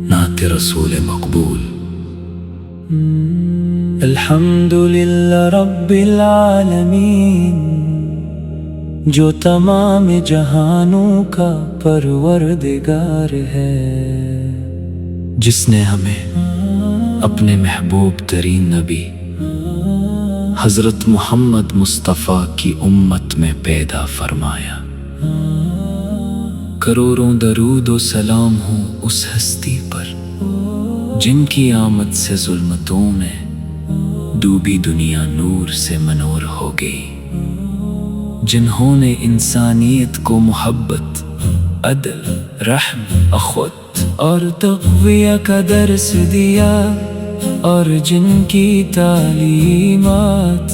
نعت رسول مقبول۔ الحمدللہ رب العالمین، جو تمام جہانوں کا پروردگار ہے، جس نے ہمیں اپنے محبوب ترین نبی حضرت محمد مصطفیٰ کی امت میں پیدا فرمایا۔ کروڑوں درود و سلام ہوں اس ہستی پر، جن کی آمد سے ظلمتوں میں ڈوبی دنیا نور سے منور ہو گئی، جنہوں نے انسانیت کو محبت، عدل، رحم، اخوت اور تقوی کا درس دیا، اور جن کی تعلیمات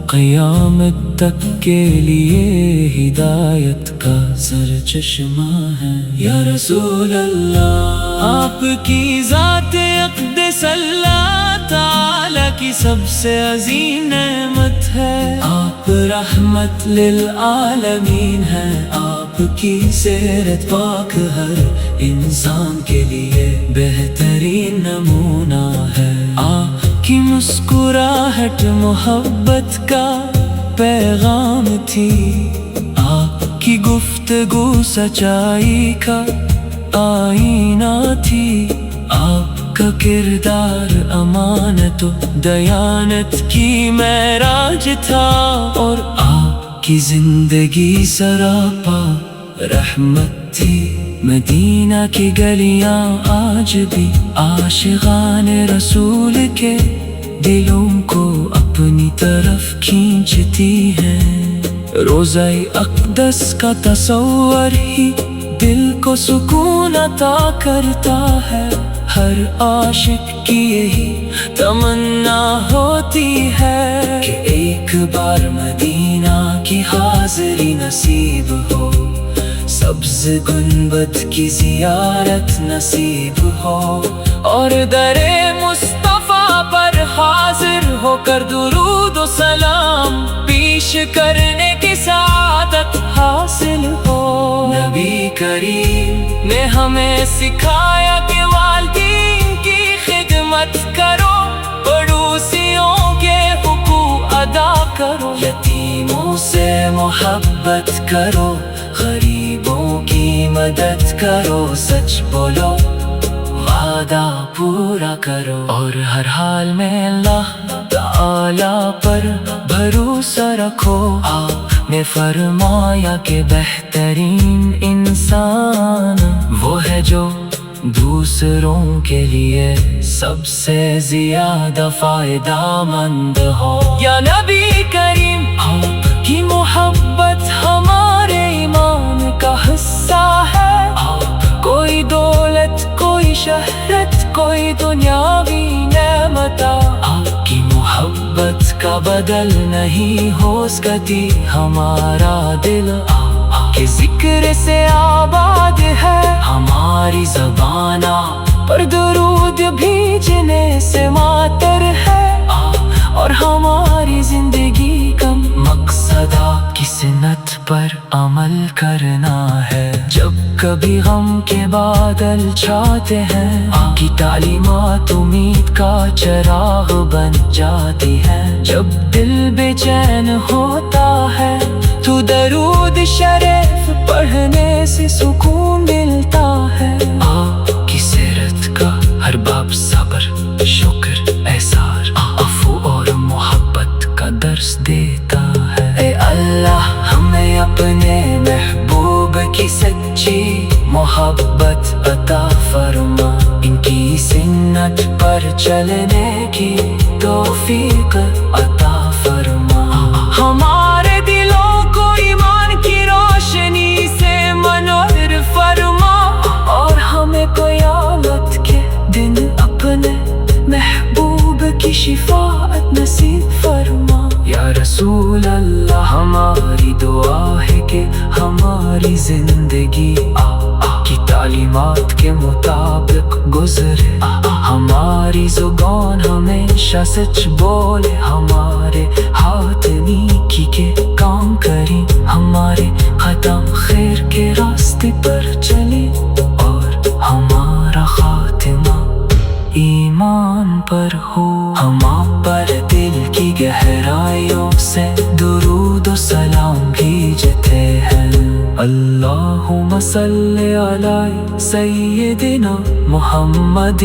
قیامت تک کے لیے ہدایت کا سرچشمہ ہے۔ یا رسول اللہ، آپ کی ذات اقدس اللہ تعالی کی سب سے عظیم نعمت ہے۔ آپ رحمت للعالمین ہیں، آپ کی سیرت پاک ہر انسان کے لیے بہترین نمونہ ہے۔ آپ کی مسکراہٹ محبت کا پیغام تھی، آپ کی گفتگو سچائی کا آئینہ تھی، آپ کا کردار امانت و دیانت کی معراج تھا، اور آپ کی زندگی سراپا رحمت تھی۔ مدینہ کی گلیاں آج بھی عاشقان رسول کے دلوں کو اپنی طرف کھینچتی ہیں۔ روضہ اقدس کا تصور ہی دل کو سکون عطا کرتا ہے، ہر عاشق کی یہی تمنا ہوتی ہے کہ ایک بار مدینہ کی حاضری نصیب ہو، سبز گنبد کی زیارت نصیب ہو، اور در مصطفیٰ پر حاضر ہو کر درود و سلام پیش کرنے کی سعادت حاصل ہو۔ نبی کریم نے ہمیں سکھایا کہ والدین کی خدمت کرو، پڑوسیوں کے حقوق ادا کرو، یتیموں سے محبت کرو، غریبوں کی مدد کرو، سچ بولو، وعدہ پورا کرو، اور ہر حال میں اللہ تعالی پر بھروسہ رکھو۔ آپ نے فرمایا کہ بہترین انسان وہ ہے جو دوسروں کے لیے سب سے زیادہ فائدہ مند ہو۔ یا نبی کریم، آپ کی محبت ہمارے ایمان کا حصہ ہے۔ کوئی دولت، کوئی شہرت، کوئی دنیاوی نعمت آپ کی محبت کا بدل نہیں ہو سکتی۔ ہمارا دل آپ کے ذکر سے آباد ہے، ہماری زبان پر درود بھیجنے سے معطر ہے، اور ہماری زندگی کا مقصد آپ کی سنت پر عمل کرنا ہے۔ جب کبھی غم کے بادل چھاتے ہیں، آپ کی تعلیمات امید کا چراغ بن جاتی ہیں۔ جب دل بے چین ہوتا ہے تو درود شریف پڑھنے سے سکون ملتا ہے۔ آپ کی سیرت کا ہر باب صبر، شکر، احسان، عفو اور محبت کا درس دیتا ہے۔ اے اللہ، ہمیں اپنے محبوب کی سچی محبت عطا فرما، ان کی سنت پر چلنے کی توفیق عطا فرما۔ ہمارے دلوں کو ایمان کی روشنی سے منور فرما، اور ہمیں قیامت کے دن اپنے محبوب کی شفاعت نصیب فرما۔ یا رسول اللہ، ہماری دعا ہے کہ ہماری زندگی آپ کی تعلیمات کے مطابق گزرے، ہماری زبان ہمیشہ سچ بولے، ہمارے ہاتھ نیکی کے کام کریں، ہمارے قدم خیر کے راستے راستے پر چلے اور ہمارا خاتمہ ایمان پر ہو. ہم آپ پر دل کی گہرائیوں سے درود و سلام بھیجتے ہیں. اللہم صلی علی سیدنا محمد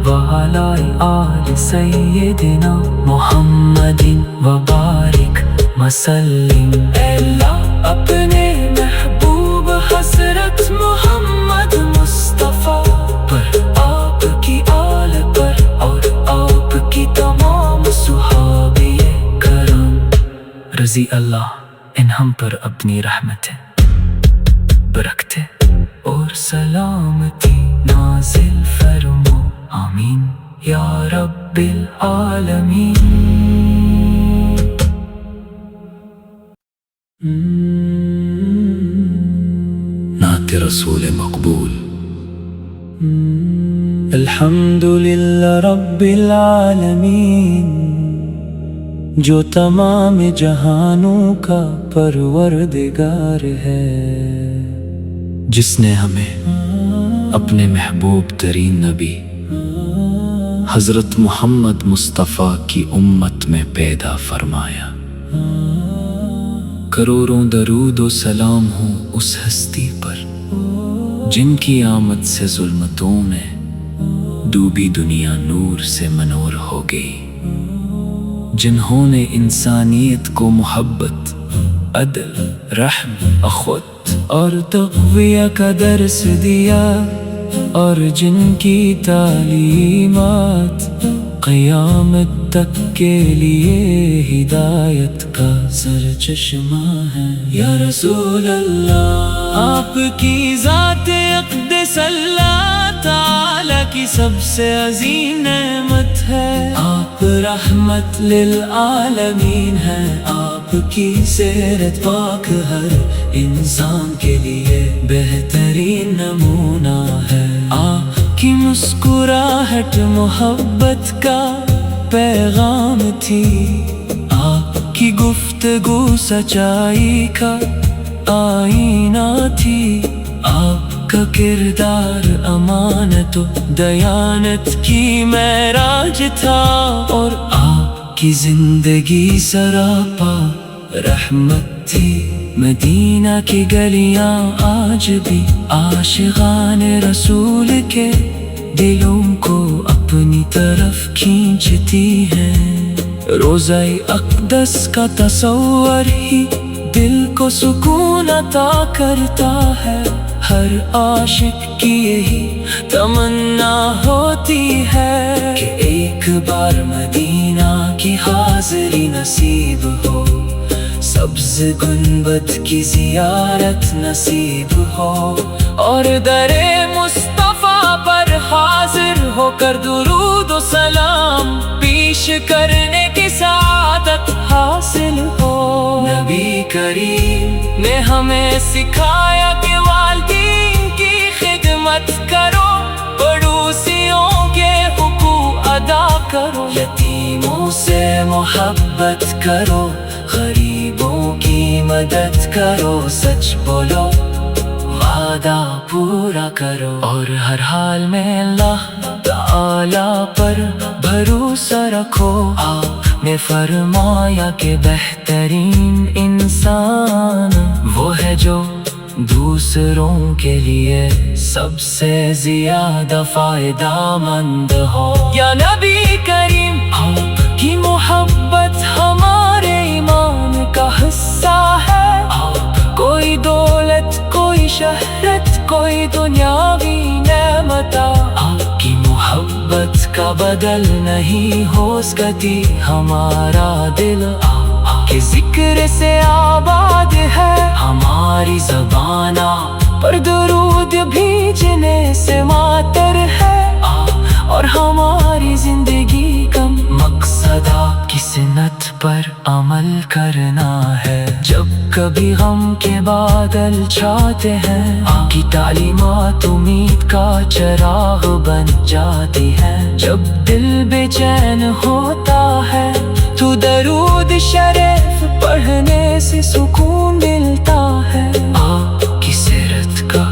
وعلی آل سیدنا محمد وبارک وسلم. اے اللہ اپنے محبوب حضرت محمد مصطفیٰ پر، آپ کی آل پر اور آپ کی تمام صحابہ کرام رضی اللہ عنہم پر اپنی رحمتیں، برکتیں اور سلامتی نازل فرمو. آمین یا رب العالمین. نعت رسول مقبول. الحمدللہ رب العالمین، جو تمام جہانوں کا پروردگار ہے، جس نے ہمیں اپنے محبوب ترین نبی حضرت محمد مصطفیٰ کی امت میں پیدا فرمایا. کروڑوں درود و سلام ہوں اس ہستی پر جن کی آمد سے ظلمتوں میں ڈوبی دنیا نور سے منور ہو گئی. جنہوں نے انسانیت کو محبت، عدل، رحم، اخوت اور تقویہ کا درس دیا، اور جن کی تعلیمات قیامت تک کے لیے ہدایت کا سرچشمہ ہے. یا رسول اللہ، آپ کی ذات اقدس اللہ تعالی کی سب سے عظیم نعمت ہے. آپ رحمت للعالمین ہیں. آپ کی سیرت پاک ہر انسان کے لیے بہترین نمونہ ہے. آپ کی مسکراہٹ محبت کا پیغام تھی. آپ کی گفتگو سچائی کا آئینہ تھی. آپ کا کردار امانت و دیانت کی معراج تھا، اور آپ کی زندگی سراپا رحمت تھی. مدینہ کی گلیاں آج بھی عاشقان رسول کے دلوں کو اپنی طرف کھینچتی ہیں. روضہ اقدس کا تصور ہی دل کو سکون عطا کرتا ہے. ہر عاشق کی یہی تمنا ہوتی ہے کہ ایک بار مدینہ کی حاضری نصیب ہو، سبز گنبد کی زیارت نصیب ہو، اور در مصطفیٰ پر حاضر ہو کر درود و سلام پیش کرنے کی سعادت حاصل ہو. نبی کریم نے ہمیں سکھایا کہ والدین کی خدمت کرو، پڑوسیوں کے حقوق ادا کرو، یتیموں سے محبت کرو، غریبوں کی مدد کرو، سچ بولو، وعدہ پورا کرو، اور ہر حال میں اللہ تعالی پر بھروسہ رکھو. آپ نے فرمایا کہ بہترین انسان وہ ہے جو دوسروں کے لیے سب سے زیادہ فائدہ مند ہو. یا نبی کریم، آپ کی محبت ہمارے ایمان کا حصہ ہے. کوئی دولت، کوئی شہرت، کوئی دنیاوی نعمت آپ کی محبت کا بدل نہیں ہو سکتی. ہمارا دل آپ کے ذکر سے آباد ہے. ہماری زبان پر درود بھیجنے سے ماتر ہے، اور ہماری زندگی کا مقصد آپ کی سنت پر عمل کرنا ہے. جب کبھی غم کے بادل چھاتے ہیں، آپ کی تعلیمات امید کا چراغ بن جاتی ہیں. جب دل بے چین ہوتا ہے تو درود شریف پڑھنے سے سکون ملتا ہے. آپ کی سیرت کا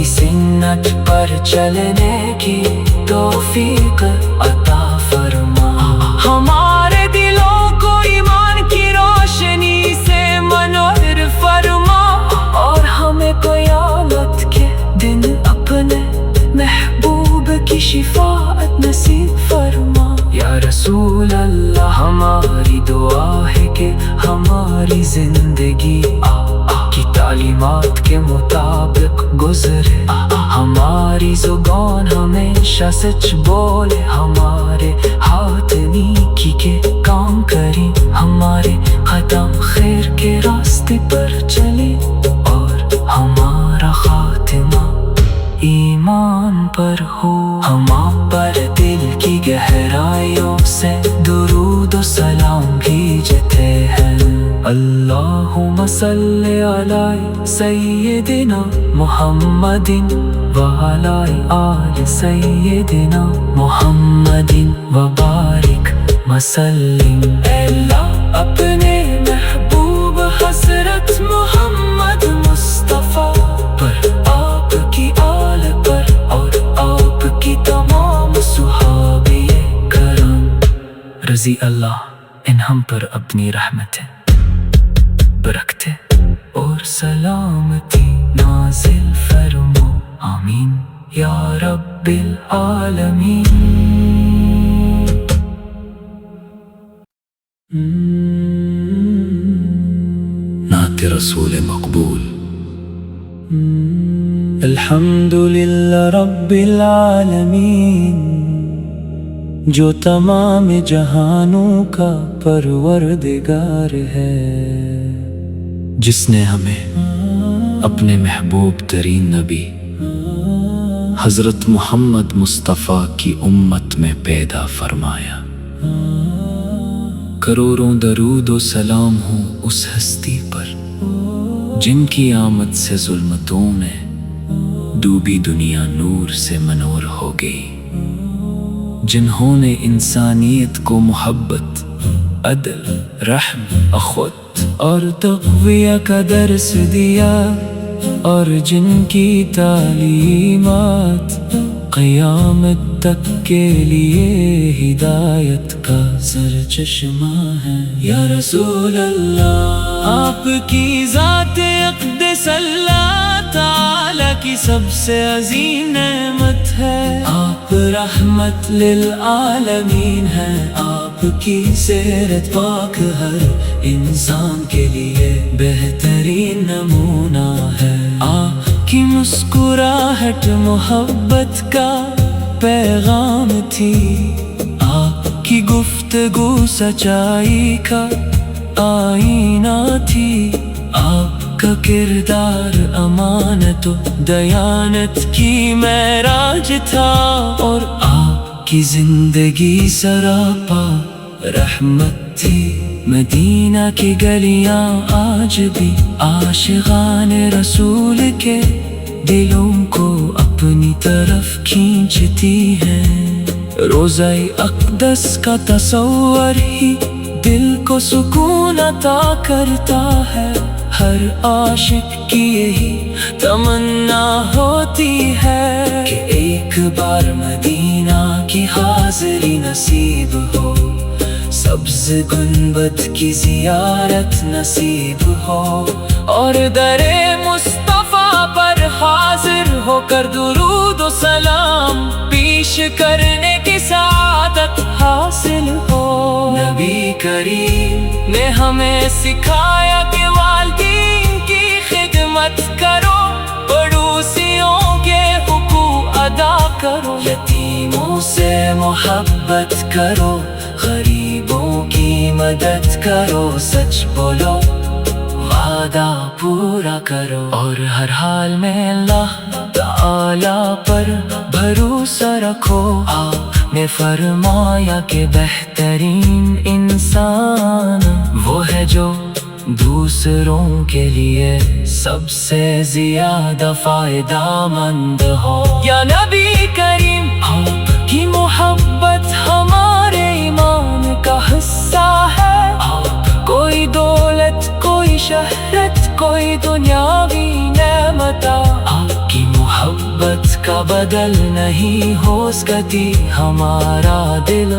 سنت پر چلنے کی توفیق عطا فرما، ہمارے دلوں کو ایمان کی روشنی سے منور فرما، اور ہمیں قیامت کے دن اپنے محبوب کی شفاعت نصیب فرما۔ یا رسول اللہ ہماری دعا ہے کہ ہماری زندگی کی تعلیمات کے مطابق گزرے، ہماری زبان ہمیشہ سچ بولے، ہمارے ہاتھ نیکی کے کام کریں، ہمارے قدم خیر کے راستے پر چلے، اور ہمارا خاتمہ ایمان پر ہو۔ ہم آپ پر دل کی گہرائیوں سے درود و سلام بھیجتے ہیں۔ اللہم صلی علی سیدنا محمد وعلی آل سیدنا محمد وبارک وسلم۔ اے اللہ اپنے محبوب حضرت محمد مصطفیٰ پر، آپ کی آل پر، اور آپ کی تمام صحابہ کرام رضی اللہ عنہم پر اپنی رحمتیں، برکتیں اور سلامتی نازل فرمو، آمین یا رب العالمین۔ نعت رسول مقبول۔ الحمدللہ رب العالمین، جو تمام جہانوں کا پروردگار ہے، جس نے ہمیں اپنے محبوب ترین نبی حضرت محمد مصطفیٰ کی امت میں پیدا فرمایا۔ کروڑوں درود و سلام ہوں اس ہستی پر، جن کی آمد سے ظلمتوں میں ڈوبی دنیا نور سے منور ہو گئی، جنہوں نے انسانیت کو محبت، عدل، رحم، اخوت اور تقویہ کا درس دیا، اور جن کی تعلیمات قیامت تک کے لیے ہدایت کا سرچشمہ ہے۔ یا رسول اللہ، آپ کی ذات اقدس اللہ تعالی کی سب سے عظیم نعمت ہے، آپ رحمت للعالمین ہیں، آپ کی سیرت پاک ہر انسان کے لیے بہترین نمونہ ہے، آپ کی مسکراہٹ محبت کا پیغام تھی، آپ کی گفتگو سچائی کا آئینہ تھی، آپ کا کردار امانت و دیانت کی معراج تھا، اور آپ کی زندگی سراپا رحمت تھی۔ مدینہ کی گلیاں آج بھی عاشقان رسول کے دلوں کو اپنی طرف کھینچتی ہیں، روضہ اقدس کا تصور ہی دل کو سکون عطا کرتا ہے، ہر عاشق کی یہی تمنا ہوتی ہے کہ ایک بار مدینہ کی حاضری نصیب ہو، سبز گنبد کی زیارت نصیب ہو، اور در مصطفیٰ پر حاضر ہو کر درود و سلام پیش کرنے کی سعادت حاصل ہو۔ نبی کریم نے ہمیں سکھایا کہ والدین کی خدمت کرو، پڑوسیوں کے حقوق ادا کرو، یتیموں سے محبت کرو، غریبوں کی مدد کرو، سچ بولو، وعدہ پورا کرو، اور ہر حال میں اللہ تعالی پر بھروسہ رکھو۔ آپ نے فرمایا کہ بہترین انسان وہ ہے جو دوسروں کے لیے سب سے زیادہ فائدہ مند ہو۔ یا نبی کریم، آپ کی محبت ہمارے ایمان کا حصہ ہے، کوئی دولت، کوئی شہرت، کوئی دنیاوی نعمت، آپ کی محبت کا بدل نہیں ہو سکتی ہمارا دل،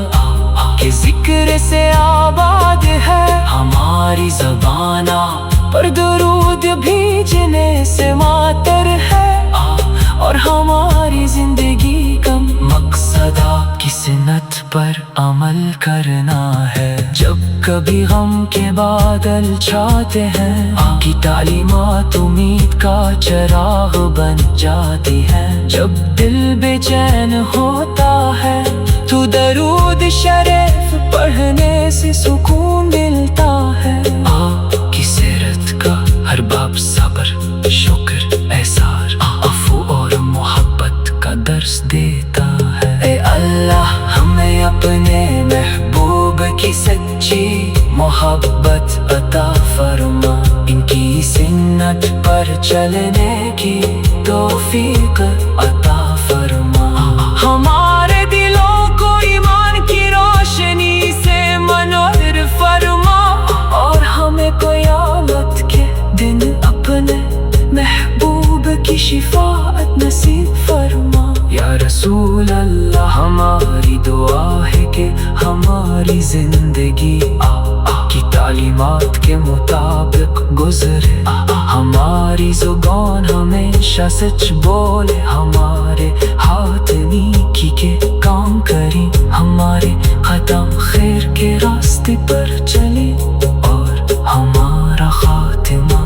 کہ ذکر سے آباد ہے ہماری زبان، پر درود بھیجنے سے معطر ہے، اور ہماری زندگی کا مقصد کی سنت پر عمل کرنا ہے۔ جب کبھی غم کے بادل چھاتے ہیں، آپ کی تعلیمات امید کا چراغ بن جاتی ہیں۔ جب دل بے چین ہوتا ہے تو درود شریف پڑھنے سے سکون ملتا ہے۔ آپ کی سیرت کا ہر باب صبر، شکر، احسان، عفو اور محبت کا درس دیتا ہے۔ اے اللہ ہمیں اپنے محبوب کی سچی محبت عطا فرما، ان کی سنت پر چلنے کی توفیق عطا فرما، ہمارے دلوں کو ایمان کی روشنی سے منور فرما، اور ہمیں قیامت کے دن اپنے محبوب کی شفاعت نصیب فرما۔ یا رسول اللہ ہماری دعا ہے کہ ہماری زندگی آپ کی تعلیمات کے مطابق گزرے، ہماری زبان ہمیشہ سچ بولے، ہمارے ہاتھ نیکی کے کام کریں، ہمارے قدم خیر کے راستے پر چلے، اور ہمارا خاتمہ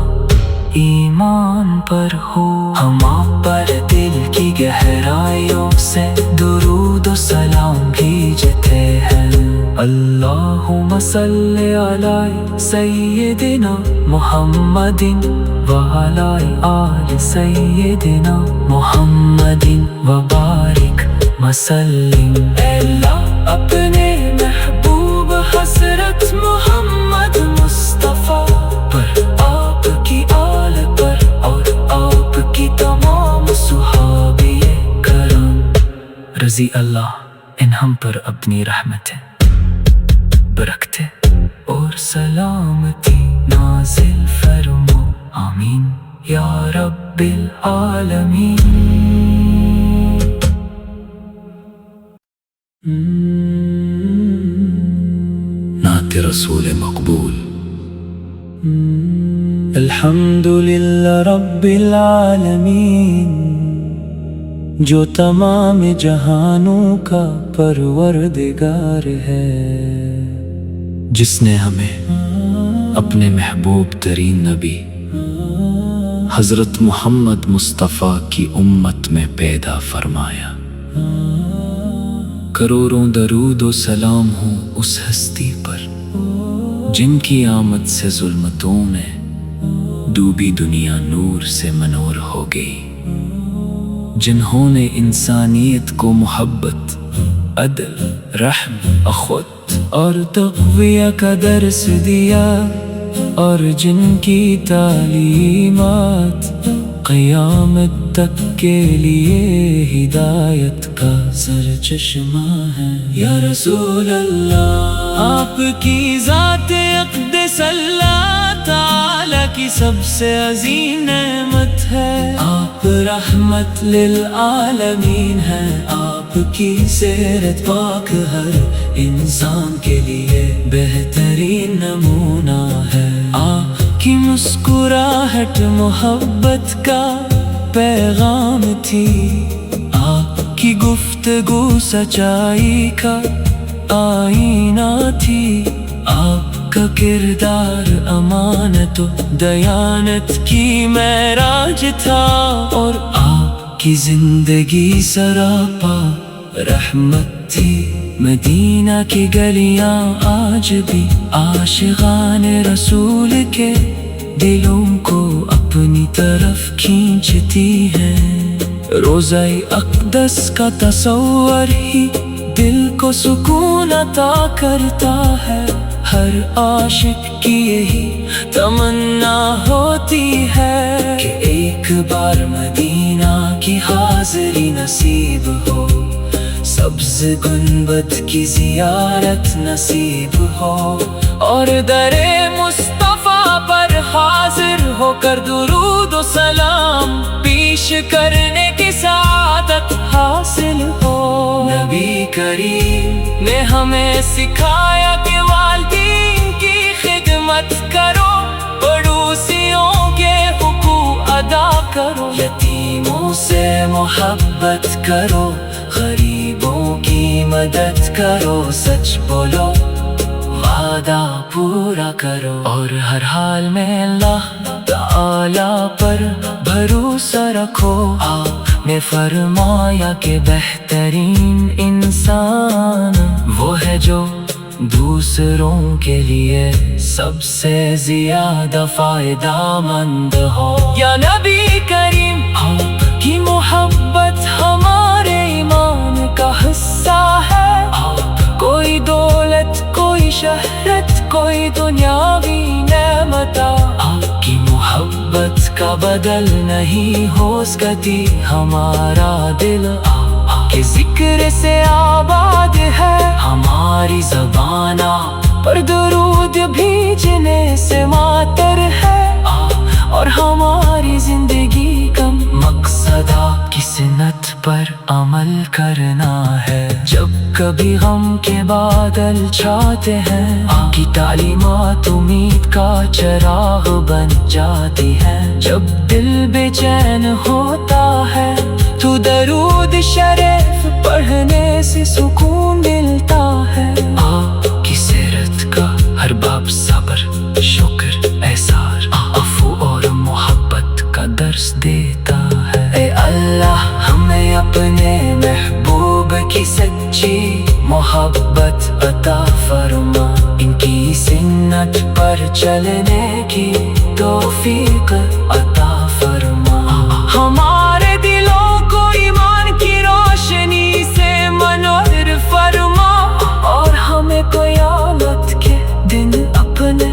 ایمان پر ہو۔ ہم آپ پر دل کی گہرائیوں سے درود و سلام بھیجتے ہیں۔ اللہم صلی علی سیدنا محمد وعلی آل سیدنا محمد وبارک وسلم۔ اے اللہ اپنے محبوب حضرت محمد مصطفیٰ پر، آپ کی آل پر، اور آپ کی تمام صحابہ کرام رضی اللہ عنہم پر اپنی رحمتیں، برکتیں اور سلامتی نازل فرمو، آمین یا رب العالمین۔ نعت رسول مقبول۔ الحمدللہ رب العالمین، جو تمام جہانوں کا پروردگار ہے، جس نے ہمیں اپنے محبوب ترین نبی حضرت محمد مصطفیٰ کی امت میں پیدا فرمایا۔ کروڑوں درود و سلام ہوں اس ہستی پر، جن کی آمد سے ظلمتوں میں ڈوبی دنیا نور سے منور ہو گئی، جنہوں نے انسانیت کو محبت، عدل، رحم، اخوت اور تقوی کا درس دیا، اور جن کی تعلیمات قیامت تک کے لیے ہدایت کا سرچشمہ ہے۔ یا رسول اللہ آپ کی ذات اقدس اللہ تعالی کی سب سے عظیم نعمت ہے، آپ رحمت للعالمین ہیں، آپ کی سیرت پاک ہر انسان کے لیے بہترین نمونہ ہے، آپ کی مسکراہٹ محبت کا پیغام تھی، آپ کی گفتگو سچائی کا آئینہ تھی، آپ کا کردار امانت و دیانت کی معراج تھا، اور آپ کی زندگی سراپا رحمت تھی۔ مدینہ کی گلیاں آج بھی عاشقان رسول کے دلوں کو اپنی طرف کھینچتی ہیں، روضہ اقدس کا تصور ہی دل کو سکون عطا کرتا ہے، ہر عاشق کی یہی تمنا ہوتی ہے کہ ایک بار مدینہ کی حاضری نصیب ہو، سبز گنبد کی زیارت نصیب ہو، اور در مصطفیٰ پر حاضر ہو کر درود و سلام پیش کرنے کی سعادت نبی کریم نے ہمیں سکھایا کہ والدین کی خدمت کرو، پڑوسیوں کے حقوق ادا کرو، یتیموں سے محبت کرو، غریبوں کی مدد کرو، سچ بولو، وعدہ پورا کرو، اور ہر حال میں اللہ تعالی پر بھروسہ رکھو۔ آپ نے فرمایا کہ بہترین انسان وہ ہے جو دوسروں کے لیے سب سے زیادہ فائدہ مند ہو۔ یا نبی کریم، آپ کی محبت ہمارے ایمان کا حصہ ہے۔ کوئی دولت، کوئی شہرت، کوئی دنیاوی نعمت آپ کی محبت کا بدل نہیں ہو سکتی۔ ہمارا دل آپ کے ذکر سے آباد ہے، ہماری زبان پر درود بھیجنے سے معطر ہے، اور ہماری زندگی کا مقصد آپ کی سنت پر عمل کرنا ہے۔ جب کبھی غم کے بادل چھاتے ہیں، آپ کی تعلیمات امید کا چراغ بن جاتی ہیں۔ جب دل بے چین ہوتا ہے تو درود شریف پڑھنے سے سکون ملتا ہے۔ آپ کی سیرت کا ہر باب صبر، شکر، احسان، عفو اور محبت کا درس دیتا ہے۔ اے اللہ، ہمیں اپنے محبوب کی سچی محبت عطا فرما، ان کی سنت پر چلنے کی توفیق عطا فرما۔ ہمارے دلوں کو ایمان کی روشنی سے منور فرما، اور ہمیں قیامت کے دن اپنے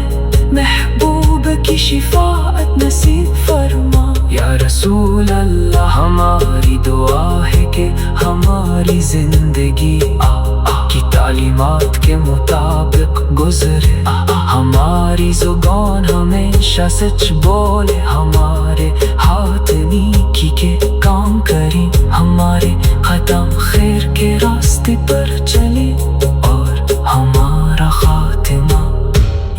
محبوب کی شفاعت نصیب فرما۔ یا رسول اللہ، ہماری دعا ہے کہ ہماری زندگی آپ کی تعلیمات کے مطابق گزرے، ہماری زبان ہمیشہ سچ بولے، ہمارے ہاتھ نیکی کے کام کریں، ہمارے قدم خیر کے راستے پر چلے، اور ہمارا خاتمہ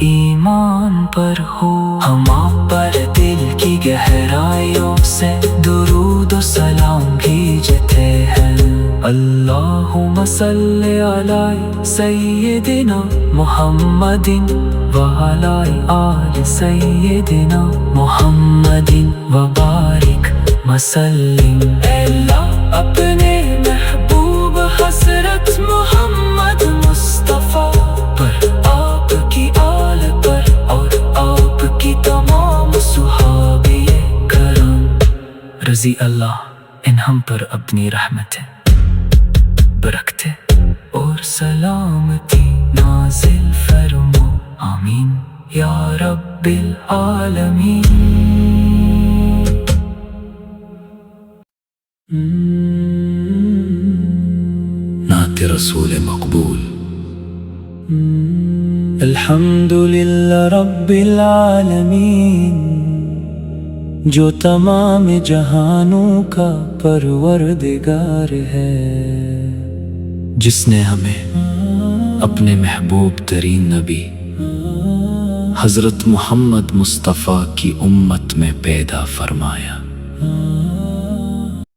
ایمان پر ہو۔ ہم آپ پر دل کی گہرائیوں سے درود و سلام بھیجتے ہیں۔ اللہم صلی علی سیدنا محمد وعلی آل سیدنا محمد وبارک وسلم۔ اے اللہ، اپنے محبوب حضرت محمد مصطفیٰ پر، آپ کی آل پر، اور آپ کی تمام صحابہ کرام رضی اللہ عنہم پر اپنی رحمتیں، برکتیں اور سلامتی نازل فرمو، آمین یا رب العالمین۔ نعت رسول مقبول۔ الحمدللہ رب العالمین، جو تمام جہانوں کا پروردگار ہے، جس نے ہمیں اپنے محبوب ترین نبی حضرت محمد مصطفیٰ کی امت میں پیدا فرمایا۔